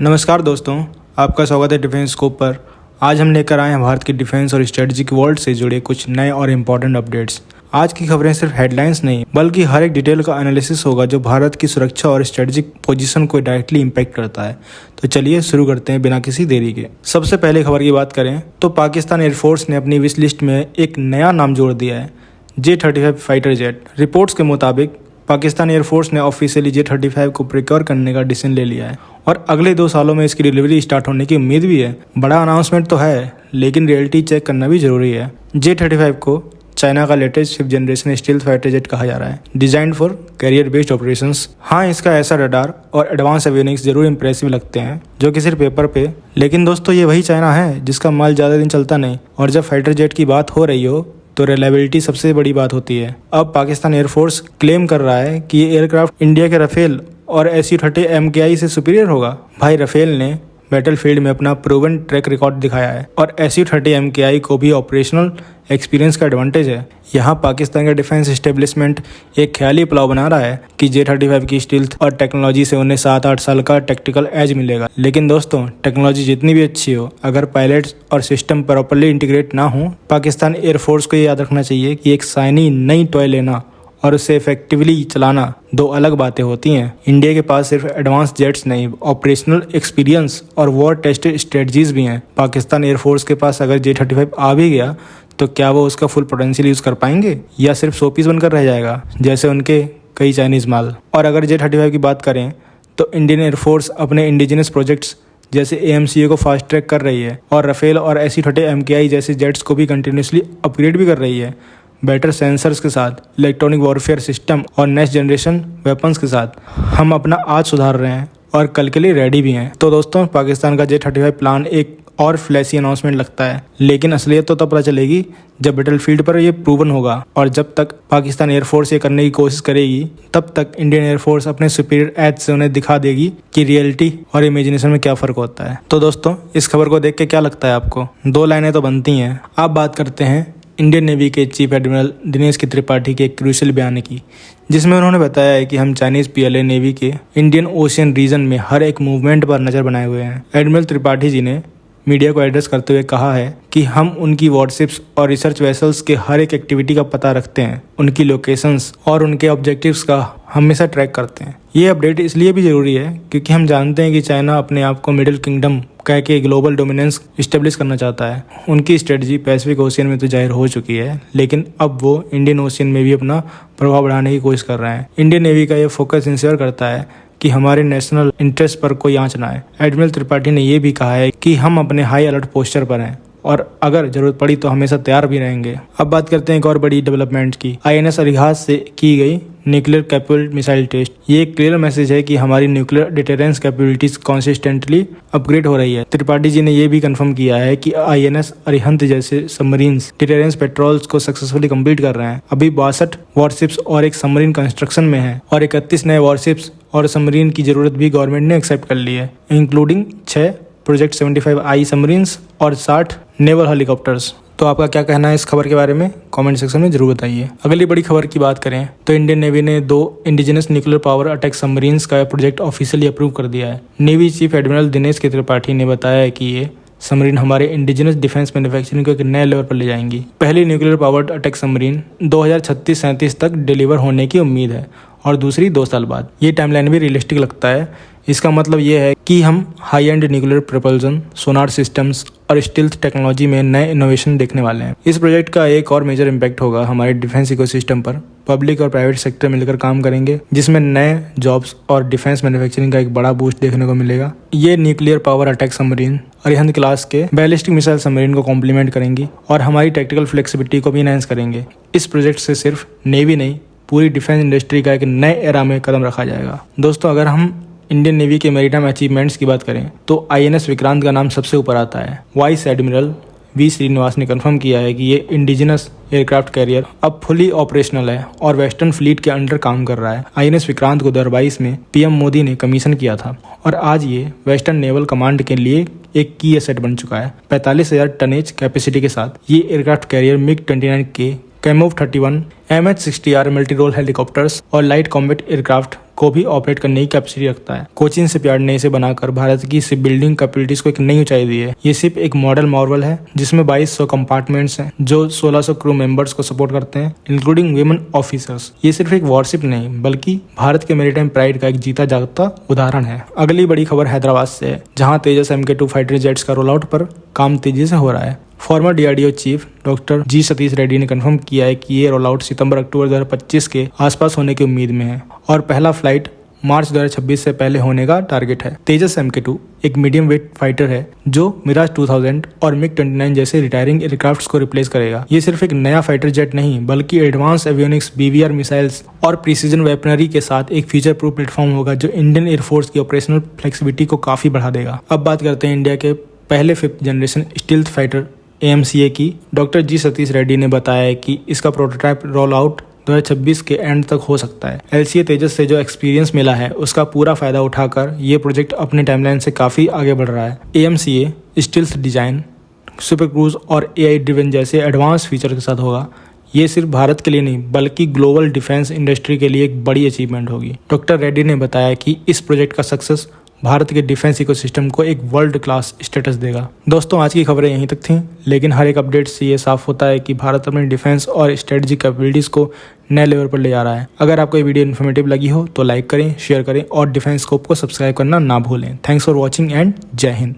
नमस्कार दोस्तों, आपका स्वागत है डिफेंस स्कोप पर। आज हम लेकर आए हैं भारत की डिफेंस और स्ट्रेटजिक वर्ल्ड से जुड़े कुछ नए और इम्पोर्टेंट अपडेट्स। आज की खबरें सिर्फ हेडलाइंस नहीं बल्कि हर एक डिटेल का एनालिसिस होगा जो भारत की सुरक्षा और स्ट्रेटजिक पोजीशन को डायरेक्टली इम्पैक्ट करता है। तो चलिए शुरू करते हैं बिना किसी देरी के। सबसे पहले खबर की बात करें तो पाकिस्तान एयरफोर्स ने अपनी विश लिस्ट में एक नया नाम जोड़ दिया है, J-35 फाइटर जेट। रिपोर्ट्स के मुताबिक पाकिस्तान एयरफोर्स ने ऑफिशियली J-35 को प्रिक्योर करने का डिसीजन ले लिया है और अगले 2 सालों में इसकी डिलीवरी स्टार्ट होने की उम्मीद भी है। बड़ा अनाउंसमेंट तो है, लेकिन रियलिटी चेक करना भी जरूरी है। J-35 को चाइना का latest 5th generation stealth fighter jet कहा जा रहा है, designed for career based operations. हाँ, इसका ऐसा रडार और एडवांस एवियोनिक्स जरूर इंप्रेसिव लगते हैं, जो कि सिर्फ पेपर पे। लेकिन दोस्तों, ये वही चाइना है जिसका माल ज़्यादा दिन चलता नहीं, और जब फाइटर जेट की बात हो रही हो तो रिलायबिलिटी सबसे बड़ी बात होती है। अब पाकिस्तान एयरफोर्स क्लेम कर रहा है कि ये एयरक्राफ्ट इंडिया के राफेल और Su-30 MKI से सुपीरियर होगा। भाई, राफेल ने बैटलफील्ड में अपना प्रूवन ट्रैक रिकॉर्ड दिखाया है और Su-30 MKI को भी ऑपरेशनल एक्सपीरियंस का एडवांटेज है। यहाँ पाकिस्तान का डिफेंस एस्टेब्लिशमेंट एक ख्याली प्लाव बना रहा है कि J-35 की स्टील्थ और टेक्नोलॉजी से उन्हें 7-8 साल का टेक्टिकल एज मिलेगा। लेकिन दोस्तों, टेक्नोलॉजी जितनी भी अच्छी हो, अगर पायलट्स और सिस्टम प्रॉपर्ली इंटीग्रेट ना हो, पाकिस्तान एयरफोर्स को ये याद रखना चाहिए कि एक शाइनी नई टॉय लेना और उसे इफेक्टिवली चलाना 2 अलग बातें होती हैं। इंडिया के पास सिर्फ एडवांस जेट्स नहीं, ऑपरेशनल एक्सपीरियंस और वॉर टेस्टेड स्ट्रेटजीज भी हैं। पाकिस्तान एयरफोर्स के पास अगर J-35 आ भी गया तो क्या वो उसका फुल पोटेंशियल यूज़ कर पाएंगे या सिर्फ शोपीस बनकर रह जाएगा जैसे उनके कई चाइनीज़ माल। और अगर J-35 की बात करें तो इंडियन एयरफोर्स अपने इंडिजिनस प्रोजेक्ट्स जैसे AMCA को फास्ट ट्रैक कर रही है और राफेल और Su-30 MKI जैसे जेट्स को भी कंटिन्यूसली अपग्रेड भी कर रही है। बेटर सेंसर्स के साथ, इलेक्ट्रॉनिक वॉरफेयर सिस्टम और नेक्स्ट जनरेशन वेपन्स के साथ हम अपना आज सुधार रहे हैं और कल के लिए रेडी भी हैं। तो दोस्तों, पाकिस्तान का J-35 प्लान एक और फ्लैशी अनाउंसमेंट लगता है, लेकिन असलियत तो तब पता चलेगी जब बैटलफील्ड पर ये प्रूवन होगा। और जब तक पाकिस्तान एयरफोर्स ये करने की कोशिश करेगी, तब तक इंडियन एयरफोर्स अपने सुपीरियर एज से उन्हें दिखा देगी कि रियलिटी और इमेजिनेशन में क्या फ़र्क होता है। तो दोस्तों, इस खबर को देख के क्या लगता है आपको? 2 लाइनें तो बनती हैं। आप बात करते हैं इंडियन नेवी के चीफ एडमिरल दिनेश त्रिपाठी के एक क्रूशियल बयान की, जिसमें उन्होंने बताया है कि हम चाइनीज PLA नेवी के इंडियन ओशियन रीजन में हर एक मूवमेंट पर नजर बनाए हुए हैं। एडमिरल त्रिपाठी जी ने मीडिया को एड्रेस करते हुए कहा है कि हम उनकी वॉरशिप्स और रिसर्च वेसल्स के हर एक एक्टिविटी का पता रखते हैं, उनकी लोकेशंस और उनके ऑब्जेक्टिव्स का हमेशा ट्रैक करते हैं। ये अपडेट इसलिए भी जरूरी है क्योंकि हम जानते हैं कि चाइना अपने आप को मिडिल किंगडम कह के ग्लोबल डोमिनेंस इस्टेब्लिश करना चाहता है। उनकी स्ट्रेटजी पैसिफिक ओशियन में तो जाहिर हो चुकी है, लेकिन अब वो इंडियन ओशियन में भी अपना प्रभाव बढ़ाने की कोशिश कर रहे हैं। इंडियन नेवी का ये फोकस इंश्योर करता है कि हमारे नेशनल इंटरेस्ट पर कोई आंच ना आए। एडमिरल त्रिपाठी ने यह भी कहा है कि हम अपने हाई अलर्ट पोस्चर पर हैं और अगर जरूरत पड़ी तो हमेशा तैयार भी रहेंगे। अब बात करते हैं एक और बड़ी डेवलपमेंट की। INS अरिहंत से की गई न्यूक्लियर कैपेबल मिसाइल टेस्ट। ये एक क्लियर मैसेज है कि हमारी nuclear deterrence capabilities consistently upgrade हो रही है। त्रिपाठी जी ने यह भी कंफर्म किया है कि INS अरिहंत जैसे सबमरीन्स डिटेरेंस पेट्रोल्स को सक्सेसफुली कंप्लीट कर रहे हैं। अभी 62 वॉरशिप्स और एक सबमरीन कंस्ट्रक्शन में है और 31 नए वॉरशिप्स और सबमरीन की जरूरत भी गवर्नमेंट ने एक्सेप्ट कर ली है, इंक्लूडिंग 6 प्रोजेक्ट 75I सबमरीन्स और 60 नेवल हेलीकॉप्टर्स। तो आपका क्या कहना है इस खबर के बारे में? कमेंट सेक्शन में जरूर बताइए। अगली बड़ी खबर की बात करें तो इंडियन नेवी ने 2 indigenous nuclear power attack submarines का प्रोजेक्ट ऑफिशियली अप्रूव कर दिया है। Navy chief admiral Dinesh Tripathi ने बताया है कि ये सबमरीन हमारे इंडिजिनस डिफेंस मैन्युफैक्चरिंग को एक नए लेवल पर ले जाएंगी। पहली न्यूक्लियर पावर्ड अटैक सबमरीन 2036-37 तक डिलीवर होने की उम्मीद है और दूसरी 2 साल बाद। ये टाइमलाइन भी रियलिस्टिक लगता है। इसका मतलब ये है कि हम high and nuclear propulsion, Sonar systems और स्टील्थ टेक्नोलॉजी में नए इनोवेशन देखने वाले हैं। इस प्रोजेक्ट का एक और मेजर इम्पैक्ट होगा हमारे डिफेंस इकोसिस्टम पर। पब्लिक और प्राइवेट सेक्टर मिलकर काम करेंगे, जिसमें नए जॉब्स और डिफेंस मैन्युफैक्चरिंग का एक बड़ा बूस्ट देखने को मिलेगा। ये nuclear power attack submarine Arihant class के बैलिस्टिक मिसाइल सबमरीन को कॉम्प्लीमेंट करेंगी और हमारी टेक्टिकल फ्लेक्सिबिलिटी को भी इनहेंस करेंगे। इस प्रोजेक्ट से सिर्फ नेवी नहीं, पूरी डिफेंस इंडस्ट्री का एक नए एरा में कदम रखा जाएगा। दोस्तों, अगर हम इंडियन नेवी के मैरीटाइम अचीवमेंट्स की बात करें तो INS विक्रांत का नाम सबसे ऊपर आता है। वाइस एडमिरल V श्रीनिवास ने कंफर्म किया है कि ये इंडिजिनस एयरक्राफ्ट कैरियर अब फुली ऑपरेशनल है और वेस्टर्न फ्लीट के अंडर काम कर रहा है। INS विक्रांत को 2022 में PM मोदी ने कमीशन किया था और आज ये वेस्टर्न नेवल कमांड के लिए एक की एसेट बन चुका है। 45,000 टनेज कैपेसिटी के साथ ये aircraft carrier MiG-29K, Kamov 31, MH-60R multi role helicopters और लाइट कॉम्बैट एयरक्राफ्ट को भी ऑपरेट करने की कैपेसिटी रखता है। कोचीन शिपयार्ड ने इसे बनाकर भारत की शिप बिल्डिंग कैपेबिलिटीज को एक नई ऊंचाई दी है। ये शिप एक मॉडल मार्वल है जिसमें 2200 कंपार्टमेंट्स हैं जो 1600 क्रू मेंबर्स को सपोर्ट करते हैं, इंक्लूडिंग वुमेन ऑफिसर्स। ये सिर्फ एक वॉरशिप नहीं बल्कि भारत के मैरीटाइम प्राइड का एक जीता जागता उदाहरण है। अगली बड़ी खबर हैदराबाद से है, जहां तेजस MK2 फाइटर जेट्स का रोल आउट पर काम तेजी से हो रहा है। फॉर्मर DRDO चीफ डॉक्टर जी सतीश रेड्डी ने कंफर्म किया है कि ये रोल आउट सितंबर-अक्टूबर 2025 के आसपास होने की उम्मीद में है और पहला फ्लाइट मार्च 2026 से पहले होने का टारगेट है। तेजस MK2 एक मीडियम वेट फाइटर है जो मिराज 2000 और MiG-29 जैसे रिटायरिंग एयरक्राफ्ट्स को रिप्लेस करेगा। ये सिर्फ एक नया फाइटर जेट नहीं बल्कि एडवांस एवियोनिक्स, BVR मिसाइल्स और प्रिसीजन वेपनरी के साथ एक फ्यूचर प्रूफ प्लेटफॉर्म होगा जो इंडियन एयरफोर्स की ऑपरेशनल फ्लेक्सिबिलिटी को काफी बढ़ा देगा। अब बात करते हैं इंडिया के पहले 5th generation stealth fighter AMCA की। डॉक्टर जी सतीश रेड्डी ने बताया कि इसका प्रोटोटाइप रोल आउट 2026 के एंड तक हो सकता है। LCA तेजस से जो एक्सपीरियंस मिला है उसका पूरा फायदा उठाकर ये प्रोजेक्ट अपने टाइमलाइन से काफी आगे बढ़ रहा है। AMCA stealth design, super cruise और AI ड्रिवन जैसे एडवांस फीचर के साथ होगा। ये सिर्फ भारत के लिए नहीं बल्कि ग्लोबल डिफेंस इंडस्ट्री के लिए एक बड़ी अचीवमेंट होगी। डॉक्टर रेड्डी ने बताया कि इस प्रोजेक्ट का सक्सेस भारत के डिफेंस इकोसिस्टम को एक वर्ल्ड क्लास स्टेटस देगा। दोस्तों, आज की खबरें यहीं तक थीं, लेकिन हर एक अपडेट से ये साफ होता है कि भारत अपने डिफेंस और स्ट्रेटजिक कैपेबिलिटीज को नए लेवल पर ले जा रहा है। अगर आपको ये वीडियो इन्फॉर्मेटिव लगी हो तो लाइक करें, शेयर करें और डिफेंस स्कोप को सब्सक्राइब करना ना भूलें। थैंक्स फॉर वॉचिंग एंड जय हिंद।